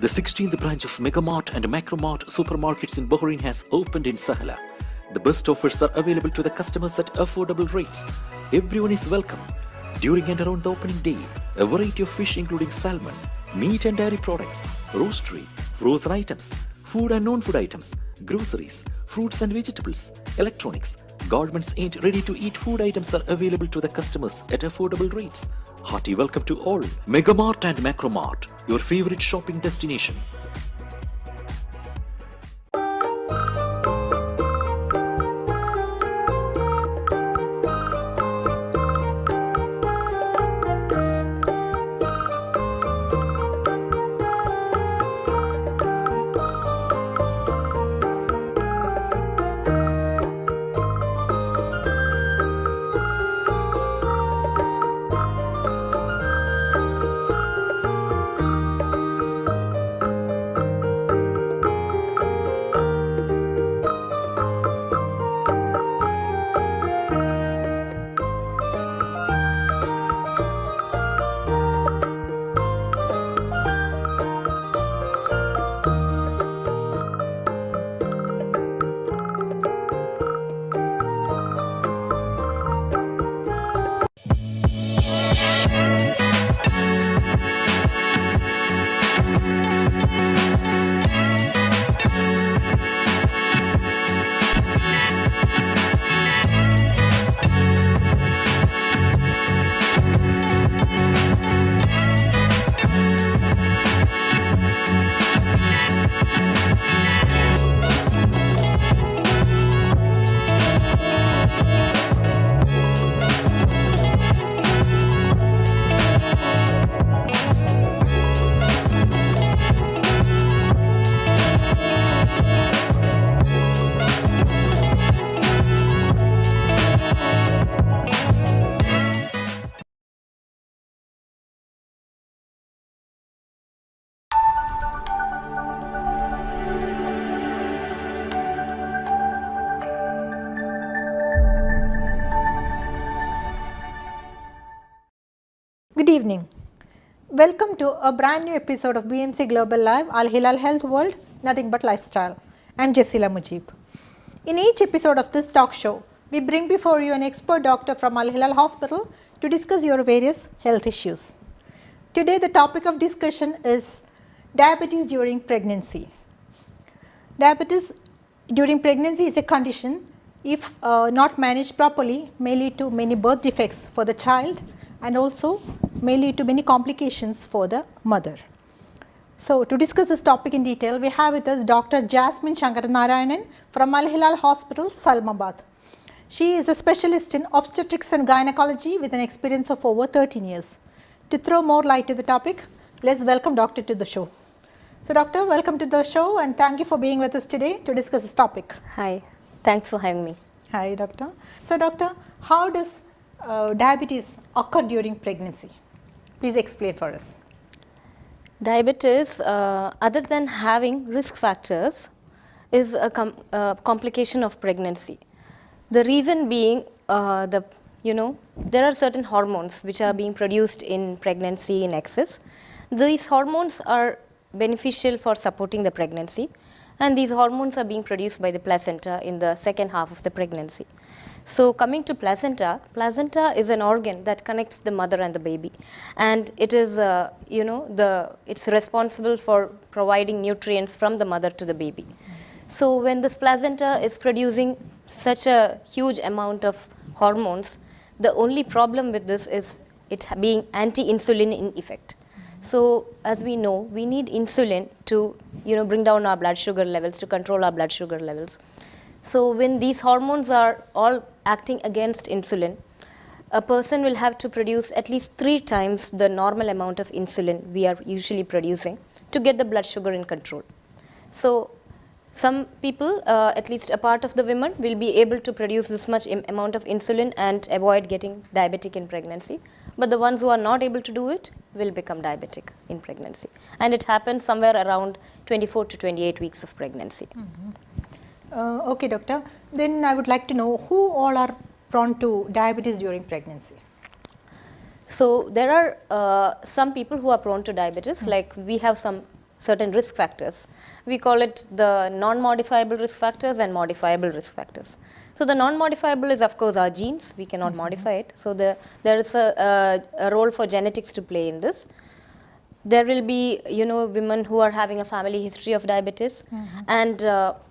The 16th branch of Megamart and Macromart supermarkets in Bahrain has opened in Sahla. The best offers are available to the customers at affordable rates. Everyone is welcome. During and around the opening day, a variety of fish including salmon, meat and dairy products, roastery, frozen items, food and non-food items, groceries, fruits and vegetables, electronics, garments and ready-to-eat food items are available to the customers at affordable rates. Hearty welcome to all. Megamart and Macromart, your favorite shopping destination. Good evening. Welcome to a brand new episode of BMC Global Live, Al Hilal Health World, Nothing But Lifestyle. I am Jessila Mujib. In each episode of this talk show, we bring before you an expert doctor from Al Hilal Hospital to discuss your various health issues. Today the topic of discussion is diabetes during pregnancy. Diabetes during pregnancy is a condition, if not managed properly, may lead to many birth defects for the child and also may lead to many complications for the mother. So, to discuss this topic in detail, we have with us Dr. Jasmine Shankaranarayanan from Al Hilal Hospital, Salmabad. She is a specialist in obstetrics and gynecology with an experience of over 13 years. To throw more light to the topic, let's welcome Doctor to the show. So, Doctor, welcome to the show and thank you for being with us today to discuss this topic. Hi, thanks for having me. Hi, Doctor. So, Doctor, how does diabetes occur during pregnancy? Please explain for us. Diabetes, other than having risk factors, is a complication of pregnancy. The reason being, there are certain hormones which are being produced in pregnancy in excess. These hormones are beneficial for supporting the pregnancy, and these hormones are being produced by the placenta in the second half of the pregnancy. So, coming to placenta is an organ that connects the mother and the baby, and it is it's responsible for providing nutrients from the mother to the baby. So, when this placenta is producing such a huge amount of hormones, the only problem with this is it being anti-insulin in effect. So, as we know, we need insulin to bring down our blood sugar levels, to control our blood sugar levels. So, when these hormones are all acting against insulin, a person will have to produce at least 3 times the normal amount of insulin we are usually producing to get the blood sugar in control. So, some people, at least a part of the women, will be able to produce this much amount of insulin and avoid getting diabetic in pregnancy. But the ones who are not able to do it will become diabetic in pregnancy. And it happens somewhere around 24 to 28 weeks of pregnancy. Okay, doctor. Then I would like to know who all are prone to diabetes during pregnancy. So there are some people who are prone to diabetes, like we have some certain risk factors. We call it the non-modifiable risk factors and modifiable risk factors. So the non-modifiable is of course our genes, we cannot modify it. So there is a role for genetics to play in this. There will be, women who are having a family history of diabetes, and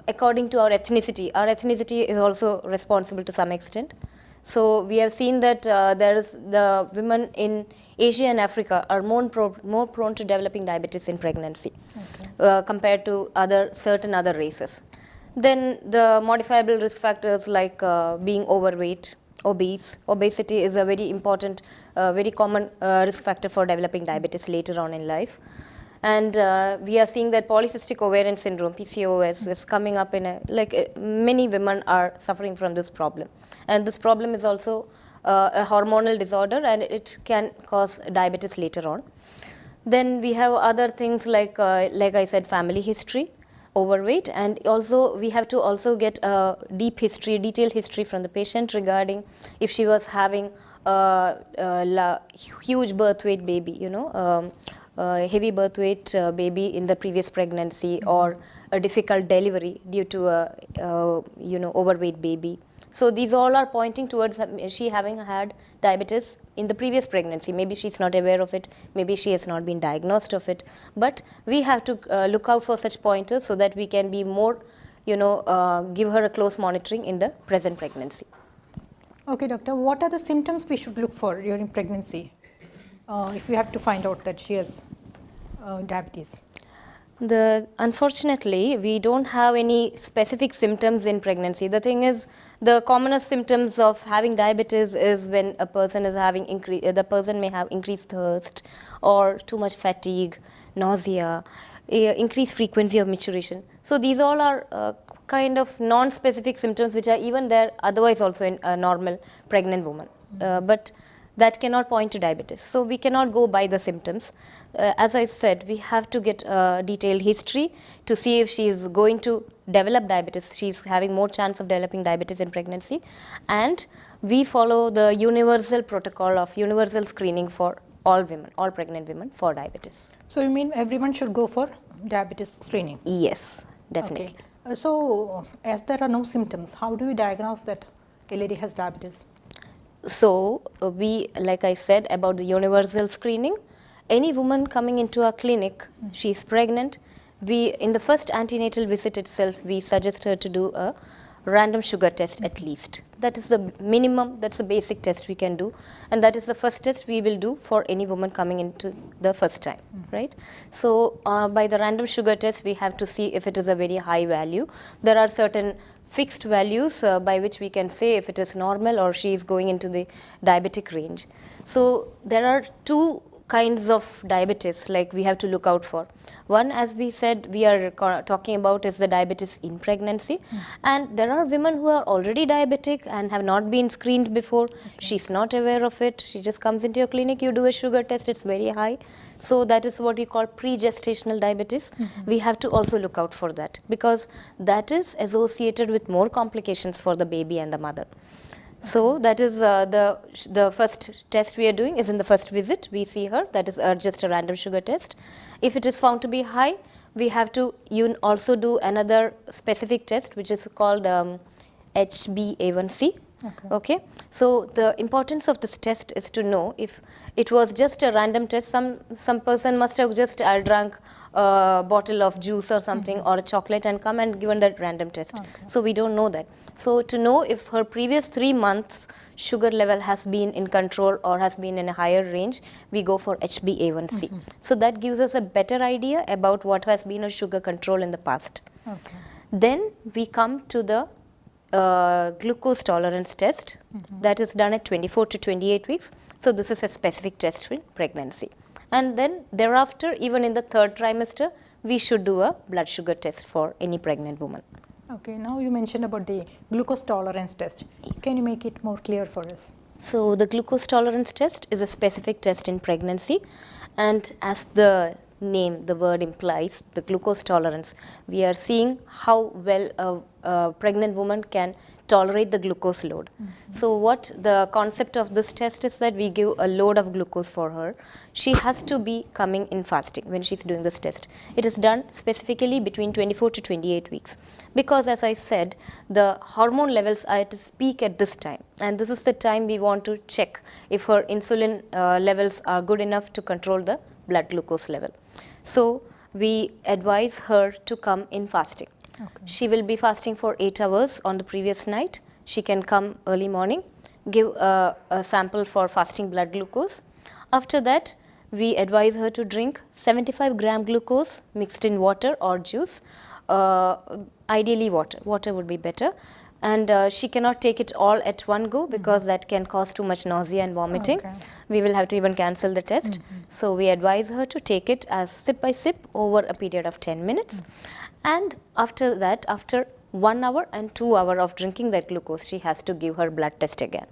according to our ethnicity is also responsible to some extent. So we have seen that the women in Asia and Africa are more prone to developing diabetes in pregnancy compared to certain other races. Then the modifiable risk factors like being overweight, obesity is a very important, very common risk factor for developing diabetes later on in life. And we are seeing that polycystic ovarian syndrome, PCOS, is coming up in many women are suffering from this problem. And this problem is also a hormonal disorder, and it can cause diabetes later on. Then we have other things like I said, family history, overweight, and also we have to also get a detailed history from the patient regarding if she was having a huge birth weight baby, heavy birth weight baby in the previous pregnancy, or a difficult delivery due to a overweight baby. So these all are pointing towards she having had diabetes in the previous pregnancy. Maybe she's not aware of it, maybe she has not been diagnosed of it, but we have to look out for such pointers so that we can be more, give her a close monitoring in the present pregnancy. Okay, doctor, what are the symptoms we should look for during pregnancy if we have to find out that she has diabetes? Unfortunately, we don't have any specific symptoms in pregnancy. The thing is, the commonest symptoms of having diabetes is when a person is having the person may have increased thirst, or too much fatigue, nausea, increased frequency of maturation. So these all are kind of non-specific symptoms which are even there otherwise also in a normal pregnant woman. But that cannot point to diabetes. So we cannot go by the symptoms. As I said, we have to get a detailed history to see if she is going to develop diabetes. She is having more chance of developing diabetes in pregnancy. And we follow the universal protocol of universal screening for all women, all pregnant women for diabetes. So you mean everyone should go for diabetes screening? Yes, definitely. Okay. So as there are no symptoms, how do you diagnose that a lady has diabetes? So we, like I said about the universal screening, any woman coming into our clinic, she is pregnant, in the first antenatal visit itself, we suggest her to do a random sugar test at least. That is the minimum, that's the basic test we can do, and that is the first test we will do for any woman coming into the first time, right? So by the random sugar test, we have to see if it is a very high value. There are certain fixed values by which we can say if it is normal or she is going into the diabetic range. So there are two kinds of diabetes like we have to look out for. One, as we said, we are talking about is the diabetes in pregnancy, and there are women who are already diabetic and have not been screened before. She's not aware of it. She just comes into your clinic, you do a sugar test, it's very high. So that is what we call pre-gestational diabetes. We have to also look out for that because that is associated with more complications for the baby and the mother. So that is the first test we are doing is in the first visit. We see her, that is just a random sugar test. If it is found to be high, we have to also do another specific test which is called HbA1c. Okay. So the importance of this test is to know if it was just a random test. Some person must have just drank a bottle of juice or something or a chocolate and come and given that random test. So we don't know that. So to know if her previous 3 months sugar level has been in control or has been in a higher range, we go for HbA1c. So that gives us a better idea about what has been her sugar control in the past. Then we come to the glucose tolerance test that is done at 24 to 28 weeks. So this is a specific test in pregnancy. And then thereafter, even in the 3rd trimester, we should do a blood sugar test for any pregnant woman. Okay, now you mentioned about the glucose tolerance test. Can you make it more clear for us? So the glucose tolerance test is a specific test in pregnancy, and as the name, the word implies, the glucose tolerance. We are seeing how well a pregnant woman can tolerate the glucose load. So what the concept of this test is that we give a load of glucose for her. She has to be coming in fasting when she's doing this test. It is done specifically between 24 to 28 weeks because, as I said, the hormone levels are at its peak at this time, and this is the time we want to check if her insulin levels are good enough to control the blood glucose level. So we advise her to come in fasting. Okay. She will be fasting for 8 hours on the previous night. She can come early morning, give a sample for fasting blood glucose. After that, we advise her to drink 75 gram glucose mixed in water or juice, ideally water. Water would be better. And she cannot take it all at one go because that can cause too much nausea and vomiting. Okay. We will have to even cancel the test. So we advise her to take it as sip by sip over a period of 10 minutes. And after that, after 1 hour and 2 hours of drinking that glucose, she has to give her blood test again.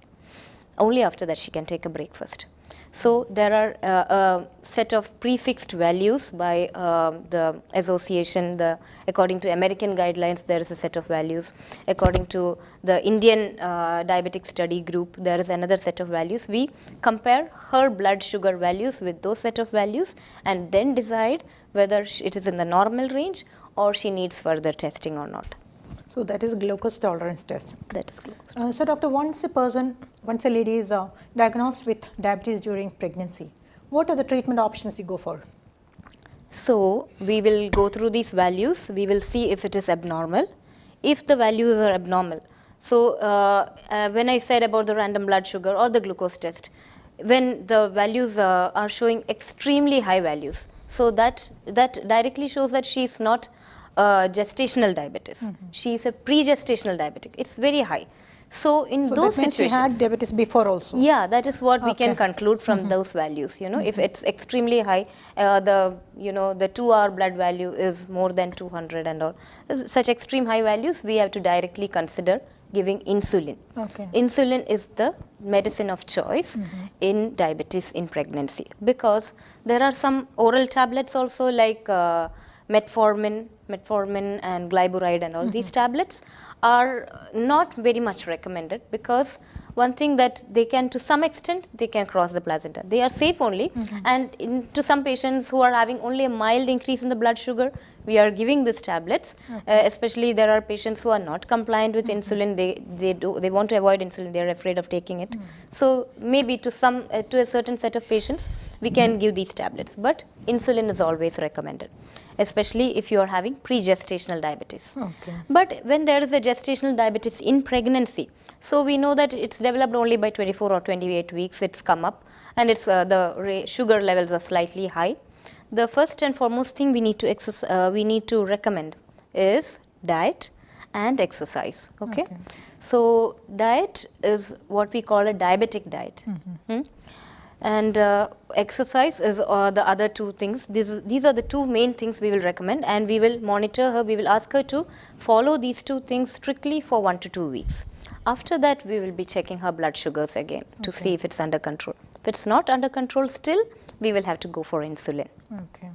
Only after that she can take a breakfast. So there are a set of prefixed values by the association. According to American guidelines, there is a set of values. According to the Indian diabetic study group, there is another set of values. We compare her blood sugar values with those set of values and then decide whether it is in the normal range or she needs further testing or not. So that is glucose tolerance test. That is glucose. So doctor, once a lady is diagnosed with diabetes during pregnancy, what are the treatment options you go for? So we will go through these values. We will see if it is abnormal. If the values are abnormal, so when I said about the random blood sugar or the glucose test, when the values are showing extremely high values, so that directly shows that she is not gestational diabetes. She is a pre-gestational diabetic. It's very high. So in those that means situations, she had diabetes before also. yeah, that is what we can Okay. conclude from those values. You know, if it's extremely high, the 2-hour blood value is more than 200 and all. Such extreme high values, we have to directly consider giving insulin. Okay. Insulin is the medicine of choice in diabetes in pregnancy because there are some oral tablets also like metformin and glyburide and all. These tablets are not very much recommended because one thing that they can, to some extent, they can cross the placenta. They are safe only, and to some patients who are having only a mild increase in the blood sugar, we are giving these tablets. Especially there are patients who are not compliant with insulin. They want to avoid insulin. They are afraid of taking it. So maybe to a certain set of patients, we can give these tablets. But insulin is always recommended, especially if you are having pre-gestational diabetes. Okay. But when there is a gestational diabetes in pregnancy, so we know that it's developed only by 24 or 28 weeks, it's come up, and it's the sugar levels are slightly high. The first and foremost thing we need to recommend is diet and exercise. Okay? So diet is what we call a diabetic diet. And exercise is the other two things. These are the two main things we will recommend, and we will monitor her. We will ask her to follow these two things strictly for 1 to 2 weeks. After that, we will be checking her blood sugars again to see if it's under control. If it's not under control still, we will have to go for insulin. Okay.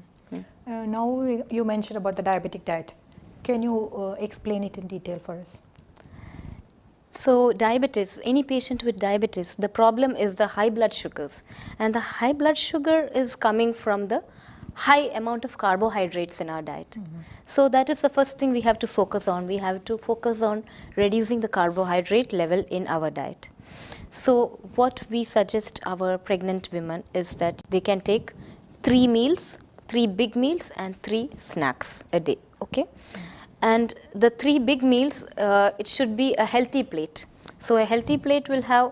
Now you mentioned about the diabetic diet. Can you explain it in detail for us? So diabetes, any patient with diabetes, the problem is the high blood sugars, and the high blood sugar is coming from the high amount of carbohydrates in our diet. So that is the first thing we have to focus on. We have to focus on reducing the carbohydrate level in our diet. So what we suggest our pregnant women is that they can take 3 meals, 3 big meals and 3 snacks a day. Okay? And the 3 big meals, it should be a healthy plate. So a healthy plate will have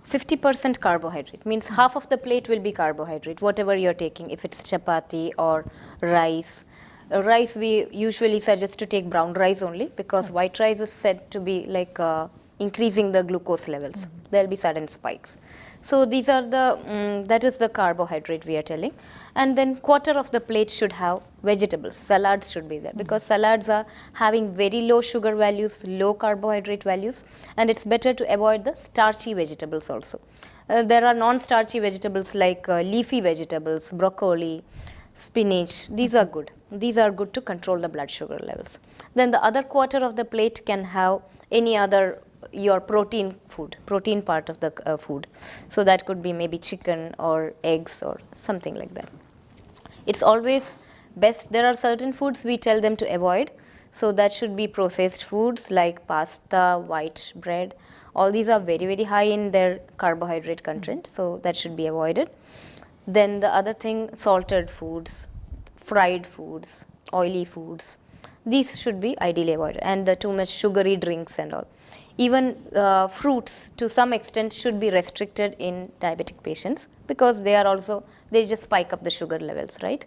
50% carbohydrate, means half of the plate will be carbohydrate, whatever you're taking, if it's chapati or rice. Rice, we usually suggest to take brown rice only because white rice is said to be like increasing the glucose levels. There'll be sudden spikes. So these are that is the carbohydrate we are telling. And then quarter of the plate should have vegetables, salads should be there because salads are having very low sugar values, low carbohydrate values, and it's better to avoid the starchy vegetables also. There are non-starchy vegetables like leafy vegetables, broccoli, spinach, these are good. These are good to control the blood sugar levels. Then the other quarter of the plate can have any other your protein part of the food. So that could be maybe chicken or eggs or something like that. It's always best, there are certain foods we tell them to avoid. So that should be processed foods like pasta, white bread. All these are very, very high in their carbohydrate content. So that should be avoided. Then the other thing, salted foods, fried foods, oily foods. These should be ideally avoided, and the too much sugary drinks and all. Even fruits to some extent should be restricted in diabetic patients, because they just spike up the sugar levels, right?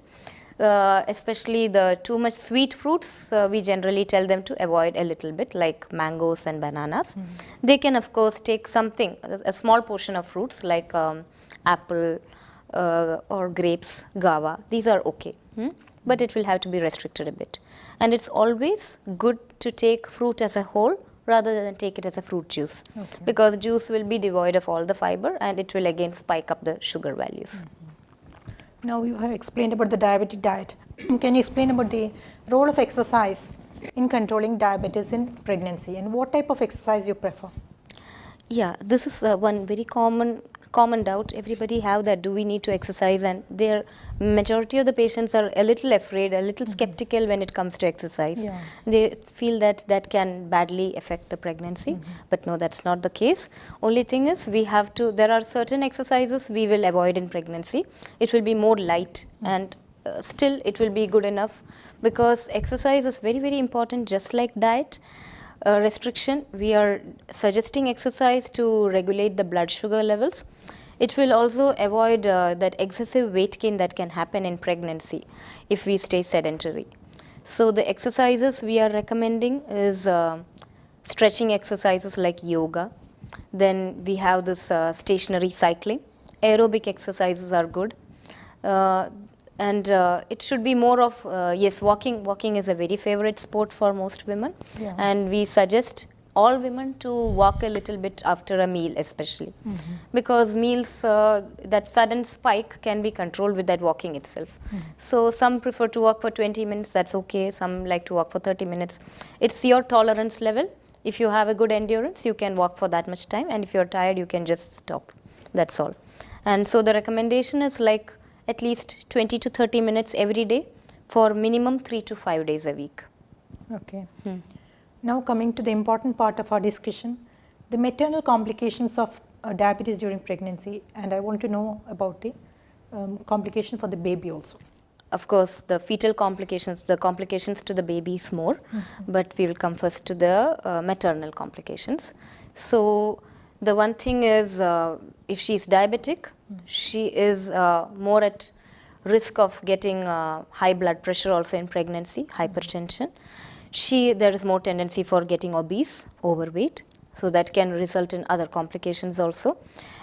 Especially the too much sweet fruits, we generally tell them to avoid a little bit, like mangoes and bananas. They can of course take something, a small portion of fruits like apple or grapes, guava. These are okay, but it will have to be restricted a bit. And it's always good to take fruit as a whole rather than take it as a fruit juice, because juice will be devoid of all the fiber and it will again spike up the sugar values. Now you have explained about the diabetic diet. Can you explain about the role of exercise in controlling diabetes in pregnancy, and what type of exercise you prefer? Yeah, this is one very common doubt everybody have, that do we need to exercise, and their majority of the patients are a little afraid, a little skeptical when it comes to exercise. Yeah. They feel that can badly affect the pregnancy, but no, that's not the case. Only thing is there are certain exercises we will avoid in pregnancy. It will be more light and still it will be good enough, because exercise is very, very important, just like diet. Restriction, we are suggesting exercise to regulate the blood sugar levels. It will also avoid that excessive weight gain that can happen in pregnancy if we stay sedentary. So the exercises we are recommending is stretching exercises like yoga. Then we have this stationary cycling. Aerobic exercises are good. And it should be more of, yes, walking. Walking is a very favorite sport for most women. Yeah. And we suggest all women to walk a little bit after a meal, especially. Because meals, that sudden spike can be controlled with that walking itself. So some prefer to walk for 20 minutes, that's okay. Some like to walk for 30 minutes. It's your tolerance level. If you have a good endurance, you can walk for that much time. And if you're tired, you can just stop. That's all. And so the recommendation is like at least 20 to 30 minutes every day for minimum 3 to 5 days a week. Okay. Now coming to the important part of our discussion, the maternal complications of diabetes during pregnancy, and I want to know about the complication for the baby also. Of course, the fetal complications, the complications to the baby is more, but we will come first to the maternal complications. So the one thing is, if she is diabetic, she is more at risk of getting high blood pressure also in pregnancy, hypertension. There is more tendency for getting obese, overweight. So that can result in other complications also,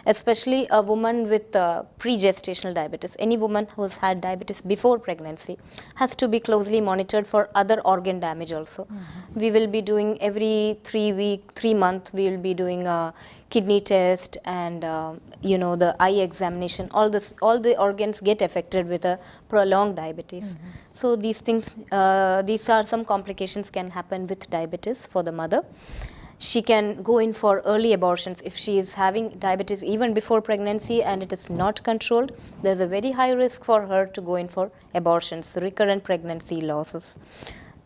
especially a woman with pre-gestational diabetes. Any woman who has had diabetes before pregnancy has to be closely monitored for other organ damage also. We will be doing every 3 months, we will be doing a kidney test and the eye examination. All the organs get affected with a prolonged diabetes. So these things, these are some complications can happen with diabetes for the mother. She can go in for early abortions if she is having diabetes even before pregnancy and it is not controlled. There's a very high risk for her to go in for abortions, recurrent pregnancy losses.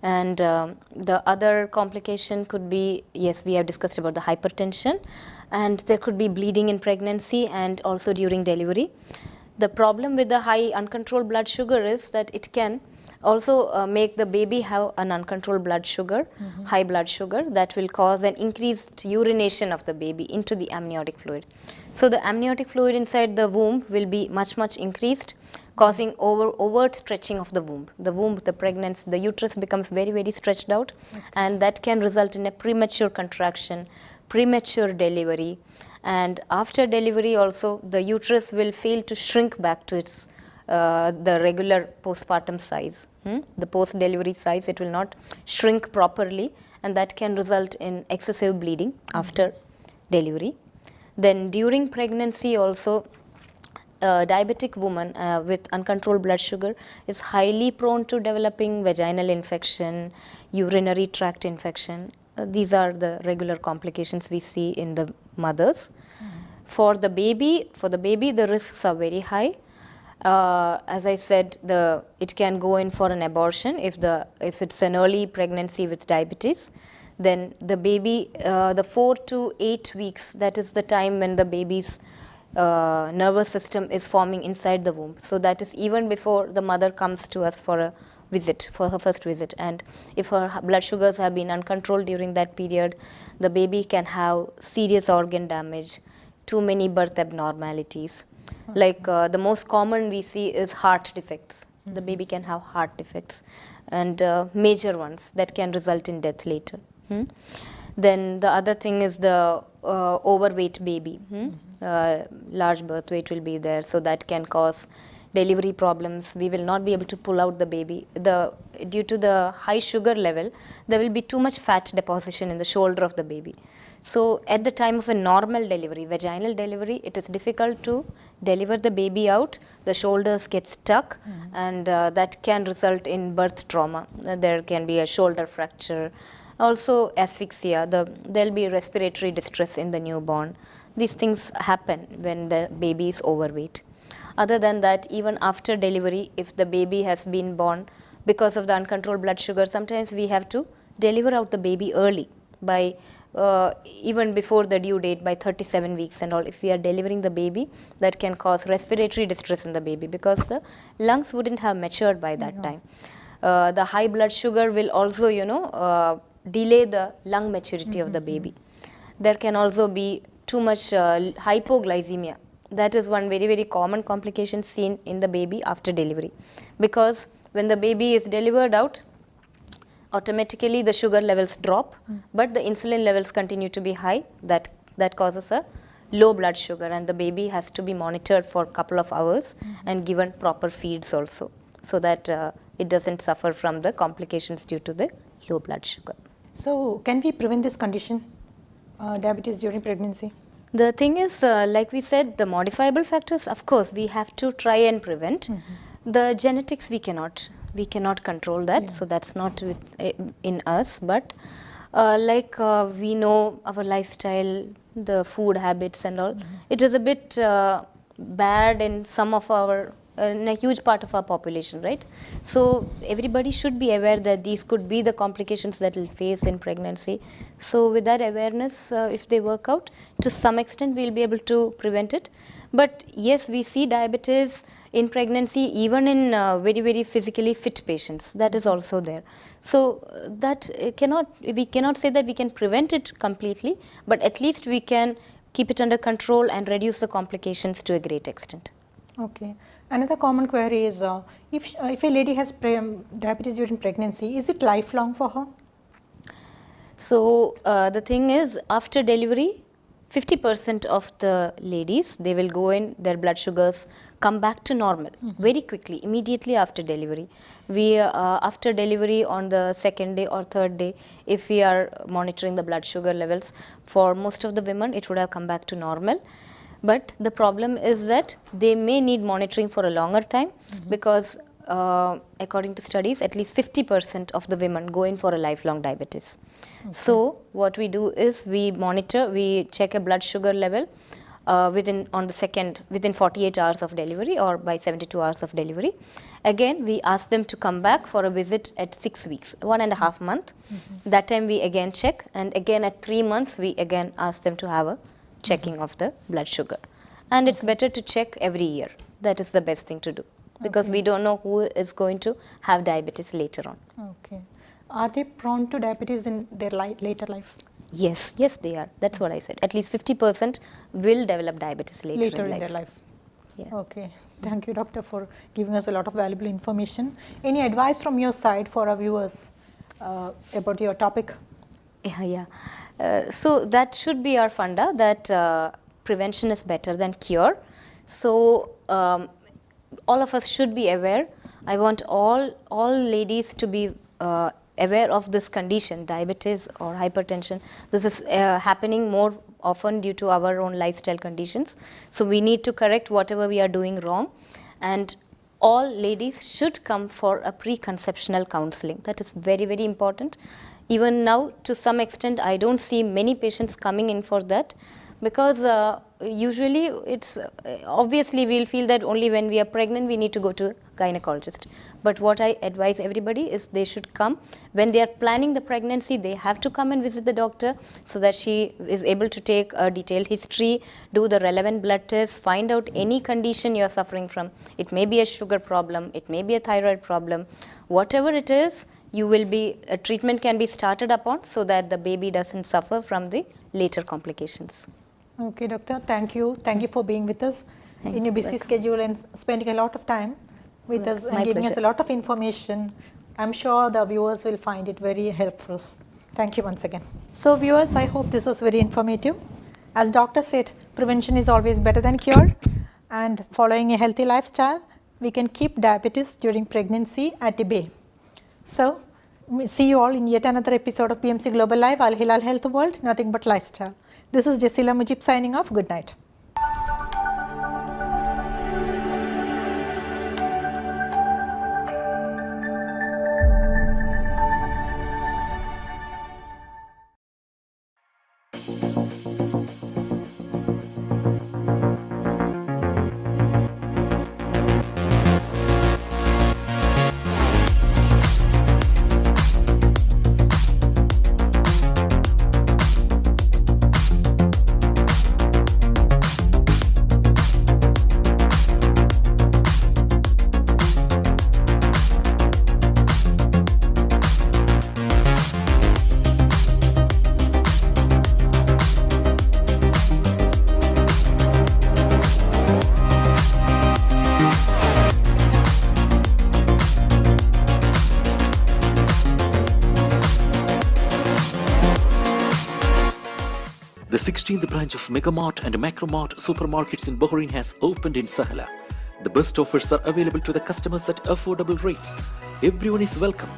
And the other complication could be, yes, we have discussed about the hypertension, and there could be bleeding in pregnancy and also during delivery. The problem with the high uncontrolled blood sugar is that it can also make the baby have an uncontrolled blood sugar, high blood sugar, that will cause an increased urination of the baby into the amniotic fluid. So the amniotic fluid inside the womb will be much, much increased, causing overt stretching of the womb. The pregnancy, the uterus becomes very, very stretched out, and that can result in a premature contraction, premature delivery. And after delivery also, the uterus will fail to shrink back to its the regular postpartum size, the post-delivery size. It will not shrink properly, and that can result in excessive bleeding after delivery. Then during pregnancy also, a diabetic woman with uncontrolled blood sugar is highly prone to developing vaginal infection, urinary tract infection. These are the regular complications we see in the mothers. For the baby, the risks are very high. As I said, it can go in for an abortion if it's an early pregnancy with diabetes. Then the baby, the 4 to 8 weeks, that is the time when the baby's nervous system is forming inside the womb. So that is even before the mother comes to us for a visit, for her first visit. And if her blood sugars have been uncontrolled during that period, the baby can have serious organ damage, too many birth abnormalities. Like the most common we see is heart defects. The baby can have heart defects and major ones that can result in death later. Then the other thing is the overweight baby. Large birth weight will be there, so that can cause delivery problems. We will not be able to pull out the baby. Due to the high sugar level, there will be too much fat deposition in the shoulder of the baby. So at the time of a normal delivery, vaginal delivery, it is difficult to deliver the baby out. The shoulders get stuck, and that can result in birth trauma. There can be a shoulder fracture, also asphyxia. There will be respiratory distress in the newborn. These things happen when the baby is overweight. Other than that, even after delivery, if the baby has been born, because of the uncontrolled blood sugar, sometimes we have to deliver out the baby early by even before the due date, by 37 weeks and all. If we are delivering the baby, that can cause respiratory distress in the baby because the lungs wouldn't have matured by that time. The high blood sugar will also, delay the lung maturity of the baby. There can also be too much hypoglycemia. That is one very, very common complication seen in the baby after delivery. Because when the baby is delivered out, automatically the sugar levels drop, but the insulin levels continue to be high. That causes a low blood sugar, and the baby has to be monitored for a couple of hours and given proper feeds also, so that it doesn't suffer from the complications due to the low blood sugar. So can we prevent this condition, diabetes during pregnancy? The thing is, like we said, the modifiable factors, of course, we have to try and prevent. The genetics we cannot control that, so that's not in us. But we know our lifestyle, the food habits and all, it is a bit bad in some of our in a huge part of our population, right? So everybody should be aware that these could be the complications that we'll face in pregnancy. So with that awareness, if they work out, to some extent we'll be able to prevent it. But yes, we see diabetes in pregnancy even in very, very physically fit patients. That is also there. So we cannot say that we can prevent it completely, but at least we can keep it under control and reduce the complications to a great extent. Okay. Another common query is if a lady has diabetes during pregnancy, is it lifelong for her? So the thing is, after delivery, 50% of the ladies, they will go in, their blood sugars come back to normal very quickly, immediately after delivery. We after delivery on the second day or third day, if we are monitoring the blood sugar levels, for most of the women, it would have come back to normal. But the problem is that they may need monitoring for a longer time because according to studies, at least 50% of the women go in for a lifelong diabetes. Okay. So what we do is we monitor, we check a blood sugar level within 48 hours of delivery or by 72 hours of delivery. Again, we ask them to come back for a visit at 6 weeks, 1.5 months. That time we again check, and again at 3 months we again ask them to have a checking of the blood sugar. And it's better to check every year. That is the best thing to do because we don't know who is going to have diabetes later on. Okay. Are they prone to diabetes in their later life? Yes, they are. That's what I said. At least 50% will develop diabetes later in their life. Yeah. Okay. Thank you, doctor, for giving us a lot of valuable information. Any advice from your side for our viewers about your topic? Yeah. So that should be our funda, that prevention is better than cure. So all of us should be aware. I want all ladies to be aware of this condition, diabetes or hypertension. This is happening more often due to our own lifestyle conditions. So we need to correct whatever we are doing wrong, and all ladies should come for a preconceptional counseling. That is very, very important. Even now, to some extent, I don't see many patients coming in for that, because usually it's obviously we'll feel that only when we are pregnant we need to go to a gynecologist. But what I advise everybody is they should come when they are planning the pregnancy. They have to come and visit the doctor so that she is able to take a detailed history, do the relevant blood tests, find out any condition you are suffering from. It may be a sugar problem, it may be a thyroid problem, whatever it is, you will be, a treatment can be started upon so that the baby doesn't suffer from the later complications. Okay, doctor, thank you. Thank you for being with us Thank in your you. busy schedule and spending a lot of time with us and My giving us a pleasure. lot of information. I'm sure the viewers will find it very helpful. Thank you once again. So viewers, I hope this was very informative. As doctor said, prevention is always better than cure, and following a healthy lifestyle, we can keep diabetes during pregnancy at bay. So, see you all in yet another episode of PMC Global Live, Al Hilal Health World, Nothing But Lifestyle. This is Jessila Mujib signing off. Good night. The 16th branch of Megamart and Macromart supermarkets in Bahrain has opened in Sahala. The best offers are available to the customers at affordable rates. Everyone is welcome.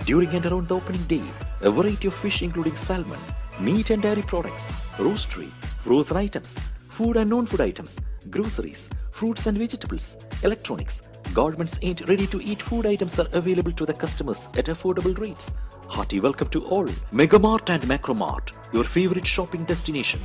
During and around the opening day, a variety of fish including salmon, meat and dairy products, roastery, frozen items, food and non-food items, groceries, fruits and vegetables, electronics, garments and ready-to-eat food items are available to the customers at affordable rates. Hearty welcome to all. Megamart and Macromart, your favorite shopping destination.